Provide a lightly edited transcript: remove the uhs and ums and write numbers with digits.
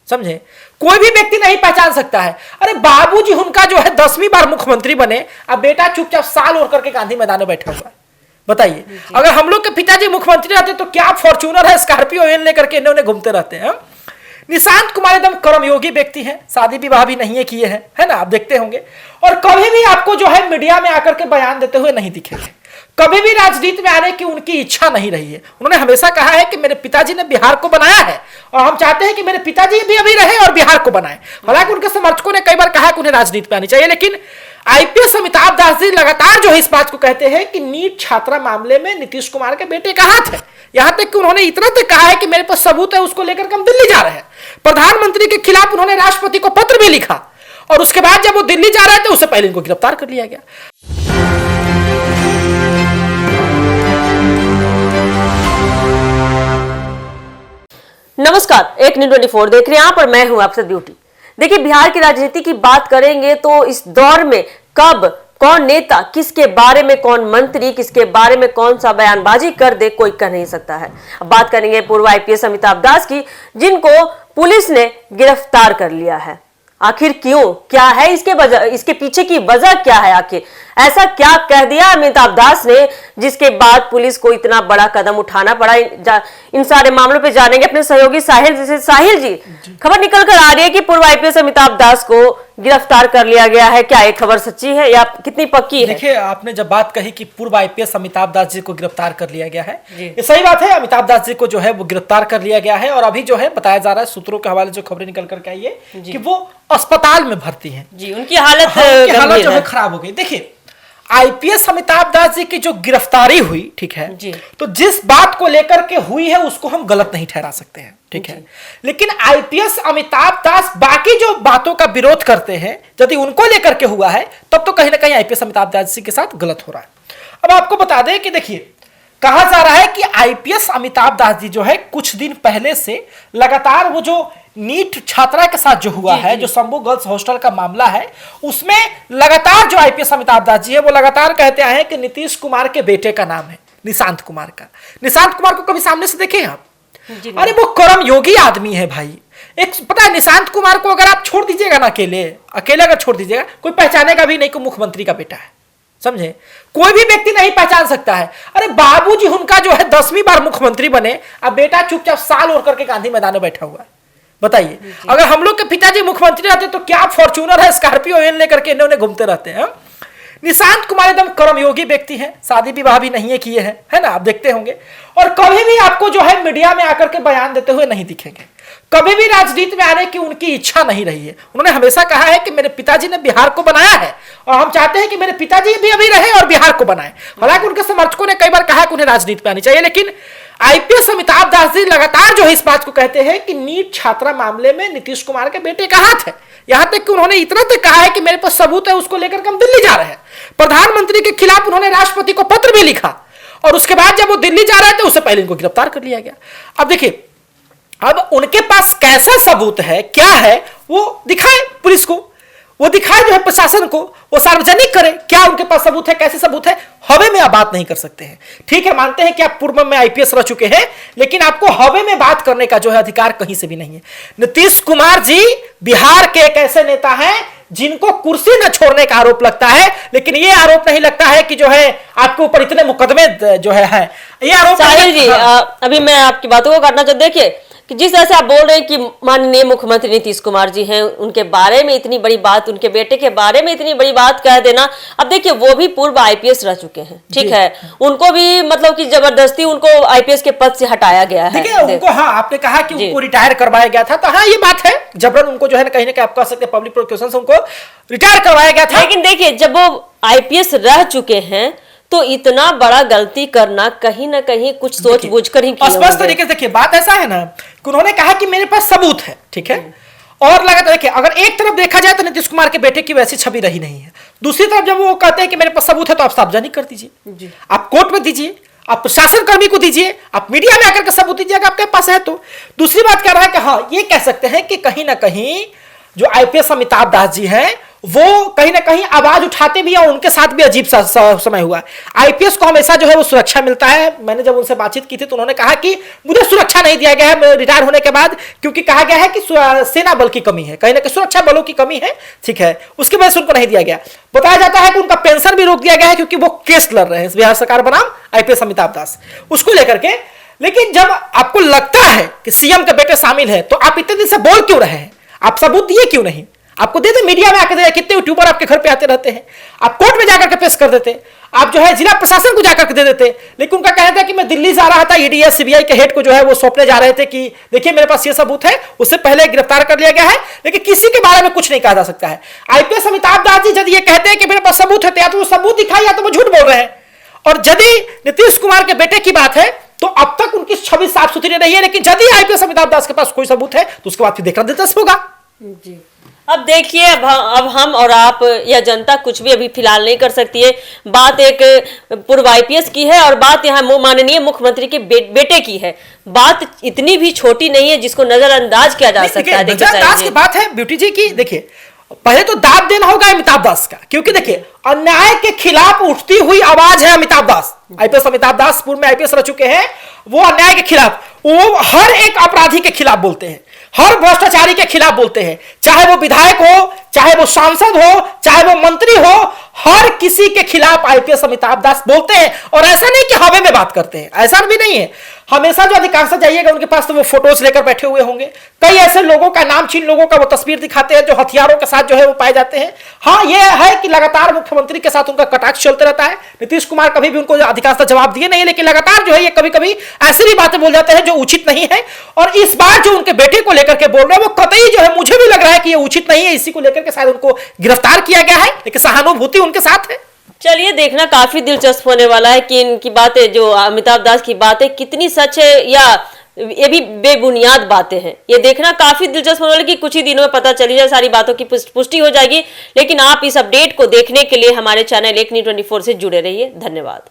समझे? कोई भी व्यक्ति नहीं पहचान सकता है। अरे बाबूजी उनका जो है 10वीं बार मुख्यमंत्री बने, अब बेटा चुपचाप साल ओढ़ करके गांधी मैदान में बैठा हुआ है। बताइए, अगर हम लोग के पिताजी मुख्यमंत्री रहते तो क्या फॉर्च्यूनर है, स्कॉर्पियो वेन लेकर के इन्होंने घूमते रहते हैं। निशांत कुमार एकदम कर्मयोगी व्यक्ति हैं, शादी विवाह भी नहीं किए हैं, है ना, आप देखते होंगे। और कभी भी आपको जो है मीडिया में आकर के बयान देते हुए नहीं दिखेंगे। कभी भी राजनीति में आने की उनकी इच्छा नहीं रही है। उन्होंने हमेशा कहा है कि मेरे पिताजी ने बिहार को बनाया है और हम चाहते हैं कि मेरे पिताजी भी अभी रहे और बिहार को बनाए। हालांकि उनके समर्थकों ने कई बार कहा कि उन्हें राजनीति में आनी चाहिए, लेकिन आईपीएस अमिताभ दास जी लगातार जो है इस बात को कहते हैं कि नीट छात्रा मामले में नीतीश कुमार के बेटे का हाथ है। यहां तक कि उन्होंने इतना तक कहा है कि मेरे पास सबूत है, उसको लेकर हम दिल्ली जा रहे हैं। प्रधानमंत्री के खिलाफ उन्होंने राष्ट्रपति को पत्र भी लिखा और उसके बाद जब वो दिल्ली जा रहे थे उससे पहले इनको गिरफ्तार कर लिया गया। नमस्कार, एक न्यूज़ 24 देख रहे हैं आप और मैं हूं आपसे ब्यूटी। देखिए, बिहार की राजनीति की बात करेंगे तो इस दौर में कब कौन नेता, किसके बारे में कौन मंत्री, किसके बारे में कौन सा बयानबाजी कर दे, कोई कह नहीं सकता है। अब बात करेंगे पूर्व आईपीएस अमिताभ दास की, जिनको पुलिस ने गिरफ्तार कर लिया है। आखिर क्यों, क्या है इसके पीछे की वजह क्या है? आखिर ऐसा क्या कह दिया अमिताभ दास ने जिसके बाद पुलिस को इतना बड़ा कदम उठाना पड़ा? इन सारे मामलों पे जानेंगे अपने सहयोगी साहिल जी से। साहिल जी, खबर निकल कर आ रही है कि पूर्व आईपीएस अमिताभ दास को गिरफ्तार कर लिया गया है। क्या ये खबर सच्ची है या कितनी पक्की है? देखिए, आपने जब बात कही कि पूर्व आईपीएस अमिताभ दास जी को गिरफ्तार कर लिया गया है, ये सही बात है। अमिताभ दास जी को जो है वो गिरफ्तार कर लिया गया है और अभी जो है बताया जा रहा है, सूत्रों के हवाले जो खबरें निकल करके आई है कि वो अस्पताल में भर्ती हैं। जी, उनकी हालत जो है खराब हो गई। देखिए, आईपीएस अमिताभ दास जी की जो गिरफ्तारी हुई, ठीक है, तो जिस बात को लेकर के हुई है उसको हम गलत नहीं ठहरा सकते हैं, ठीक है। लेकिन आईपीएस अमिताभ दास बाकी जो बातों का विरोध करते हैं, यदि उनको लेकर के हुआ है तब तो कहीं ना कहीं आईपीएस अमिताभ दास जी के साथ गलत हो रहा है। अब आपको बता दें कि देखिए, कहा जा रहा है कि आईपीएस अमिताभ दास जी जो है कुछ दिन पहले से लगातार वो जो नीट छात्रा के साथ जो हुआ है, जो शंभू गर्ल्स हॉस्टल का मामला है, उसमें लगातार जो आईपीएस अमिताभ दास जी है वो लगातार कहते आए हैं कि नीतीश कुमार के बेटे का नाम है निशांत कुमार का। निशांत कुमार को कभी सामने से देखे आप? अरे वो कर्मयोगी आदमी है भाई। एक पता है, निशांत कुमार को अगर आप छोड़ दीजिएगा ना, अकेले अगर छोड़ दीजिएगा, कोई पहचानेगा भी नहीं कि मुख्यमंत्री का बेटा है। समझे? कोई भी व्यक्ति नहीं पहचान सकता है। अरे बाबूजी उनका जो है 10वीं बार मुख्यमंत्री बने, अब बेटा चुपचाप साल ओढ़ करके गांधी मैदान में बैठा हुआ है। बताइए, अगर हम लोग के पिताजी मुख्यमंत्री रहते तो क्या फॉर्च्यूनर है, स्कॉर्पियो वेन लेकर के इन्होंने घूमते रहते हैं। निशांत कुमार एकदम कर्मयोगी व्यक्ति हैं, शादी विवाह भी नहीं किए हैं, है ना, आप देखते होंगे। और कभी भी आपको जो है मीडिया में आकर के बयान देते हुए नहीं दिखेंगे। कभी भी राजनीति में आने की उनकी इच्छा नहीं रही है। उन्होंने हमेशा कहा है कि मेरे पिताजी ने बिहार को बनाया है और हम चाहते हैं कि मेरे पिताजी भी अभी रहे और बिहार को बनाए। हालांकि उनके समर्थकों ने कई बार कहा कि उन्हें राजनीति में आनी चाहिए, लेकिन आईपीएस अमिताभ दास जी लगातार जो है इस बात को कहते हैं कि नीट छात्रा मामले में नीतीश कुमार के बेटे का हाथ है। यहां तक कि उन्होंने इतना तक कहा है कि मेरे पास सबूत है, उसको लेकर हम दिल्ली जा रहे हैं। प्रधानमंत्री के खिलाफ उन्होंने राष्ट्रपति को पत्र भी लिखा और उसके बाद जब वो दिल्ली जा रहे थे उससे पहले इनको गिरफ्तार कर लिया गया। अब देखिए, अब उनके पास कैसा सबूत है, क्या है, वो दिखाए पुलिस को, वो दिखाए जो है प्रशासन को, वो सार्वजनिक करे। क्या उनके पास सबूत है, कैसे सबूत है, हवे में आप बात नहीं कर सकते हैं। ठीक है, मानते हैं कि आप पूर्व में आईपीएस रह चुके हैं, लेकिन आपको हवे में बात करने का जो है अधिकार कहीं से भी नहीं है। नीतीश कुमार जी बिहार के एक ऐसे नेता हैं जिनको कुर्सी न छोड़ने का आरोप लगता है, लेकिन ये आरोप नहीं लगता है कि जो है आपके ऊपर इतने मुकदमे जो है ये आरोप। साहिल जी, अभी मैं आपकी बातों को काटना चाहता, देखिए कि जिस तरह से आप बोल रहे हैं कि माननीय मुख्यमंत्री नीतीश कुमार जी हैं, उनके बारे में इतनी बड़ी बात, उनके बेटे के बारे में इतनी बड़ी बात कह देना। अब देखिए, वो भी पूर्व आईपीएस रह चुके हैं, ठीक है, उनको भी मतलब कि जबरदस्ती उनको आईपीएस के पद से हटाया गया है। देखिए, उनको, हाँ, आपने कहा कि उनको रिटायर करवाया गया था, तो हाँ ये बात है, जबरन उनको जो है कहीं ना कहीं आप कह सकते हैं पब्लिक प्रोसिक्यूशन से उनको रिटायर करवाया गया था। लेकिन देखिए, जब वो आईपीएस रह चुके हैं तो इतना बड़ा गलती करना कहीं ना कहीं कुछ सोच बूझ कर ही किया। स्पष्ट तरीके से देखिए, बात ऐसा है ना कि उन्होंने कहा कि मेरे पास सबूत है, ठीक है, और लगातार देखिए, अगर एक तरफ देखा जाए तो नीतीश कुमार के बेटे की वैसी छवि रही नहीं है, दूसरी तरफ जब वो कहते हैं कि मेरे पास सबूत है तो आप सार्वजनिक कर दीजिए, आप कोर्ट में दीजिए, आप प्रशासन कर्मी को दीजिए, आप मीडिया में आकर के सबूत दीजिए आपके पास है तो। दूसरी बात कह रहा है कि हाँ, ये कह सकते हैं कि कहीं ना कहीं जो आईपीएस अमिताभ दास जी हैं वो कहीं ना कहीं आवाज उठाते भी और उनके साथ भी अजीब सा समय हुआ। आईपीएस को हमेशा जो है वो सुरक्षा मिलता है। मैंने जब उनसे बातचीत की थी तो उन्होंने कहा कि मुझे सुरक्षा नहीं दिया गया है रिटायर होने के बाद, क्योंकि कहा गया है कि सेना बल की कमी है, कहीं ना कहीं सुरक्षा बलों की कमी है, ठीक है, उसकी वजह से उनको नहीं दिया गया। बताया जाता है कि उनका पेंशन भी रोक दिया गया है क्योंकि वो केस लड़ रहे हैं बिहार सरकार बनाम आईपीएस अमिताभ दास, उसको लेकर के। लेकिन जब आपको लगता है कि सीएम के बेटे शामिल है तो आप इतने दिन से बोल क्यों रहे हैं? आप सबूत दिए क्यों नहीं? आपको दे दे, मीडिया में आकर दे, कितने यूट्यूबर आपके घर पे आते रहते हैं, आप कोर्ट में जाकर के पेश कर देते, आप जो है जिला प्रशासन को जाकर के दे देते। लेकिन उनका कहना था कि मैं दिल्ली जा रहा था, ईडी सीबीआई के हेड को जो है वो सौंपने जा रहे थे कि देखिए मेरे पास ये सबूत है, उससे पहले गिरफ्तार कर लिया गया है, लेकिन किसी के बारे में कुछ नहीं कहा जा सकता है। आईपीएस अमिताभ दास जी यदि ये कहते हैं कि मेरे पास सबूत है तो या तो वो सबूत दिखाई या तो वो झूठ बोल रहे हैं। और यदि नीतीश कुमार के बेटे की बात है तो अब तक उनकी छवि साफ सुथरी रही है, लेकिन यदि आईपीएस अमिताभ दास के पास कोई सबूत है तो उसके बाद फिर देखना दिलचस्प होगा। जी, अब देखिए, अब हम और आप या जनता कुछ भी अभी फिलहाल नहीं कर सकती है। बात एक पूर्व आईपीएस की है और बात यहाँ माननीय मुख्यमंत्री के बेटे की है। बात इतनी भी छोटी नहीं है जिसको नजरअंदाज किया जा सकता है। नजरअंदाज की बात है ब्यूटी जी की। देखिए, पहले तो दाद देना होगा अमिताभ दास का, क्योंकि देखिए अन्याय के खिलाफ उठती हुई आवाज है अमिताभ दास। आईपीएस अमिताभ दास पूर्व में आईपीएस रह चुके हैं, वो अन्याय के खिलाफ, वो हर एक अपराधी के खिलाफ बोलते हैं, हर भ्रष्टाचारी के खिलाफ बोलते हैं, चाहे वो विधायक हो, चाहे वो सांसद हो, चाहे वो मंत्री हो, हर किसी के खिलाफ आईपीएस अमिताभ दास बोलते हैं। और ऐसा नहीं कि हवा में बात करते हैं, ऐसा भी नहीं है। हमेशा जो अधिकांश जाइएगा उनके पास तो वो फोटोज लेकर बैठे हुए होंगे। कई ऐसे लोगों का नाम चीन लोगों का वो तस्वीर दिखाते हैं जो हथियारों के साथ जो है वो पाए जाते हैं। हाँ, ये है कि लगातार मुख्यमंत्री के साथ उनका कटाक्ष चलते रहता है। नीतीश कुमार कभी भी उनको अधिकांश जवाब दिए नहीं, लेकिन लगातार जो है ये कभी कभी ऐसी भी बातें बोल जाते हैं जो उचित नहीं है। और इस बार जो उनके बेटे को लेकर के बोल रहे हैं वो कतई जो है मुझे भी लग रहा है कि ये उचित नहीं है। इसी को लेकर के शायद उनको गिरफ्तार किया गया है, लेकिन सहानुभूति उनके साथ है। चलिए, देखना काफी दिलचस्प होने वाला है कि इनकी बातें, जो अमिताभ दास की बातें, कितनी सच है या ये भी बेबुनियाद बातें हैं। ये देखना काफी दिलचस्प होने वाला है कि कुछ ही दिनों में पता चली जाए, सारी बातों की पुष्टि हो जाएगी। लेकिन आप इस अपडेट को देखने के लिए हमारे चैनल एक न्यूज़ 24 से जुड़े रहिए। धन्यवाद।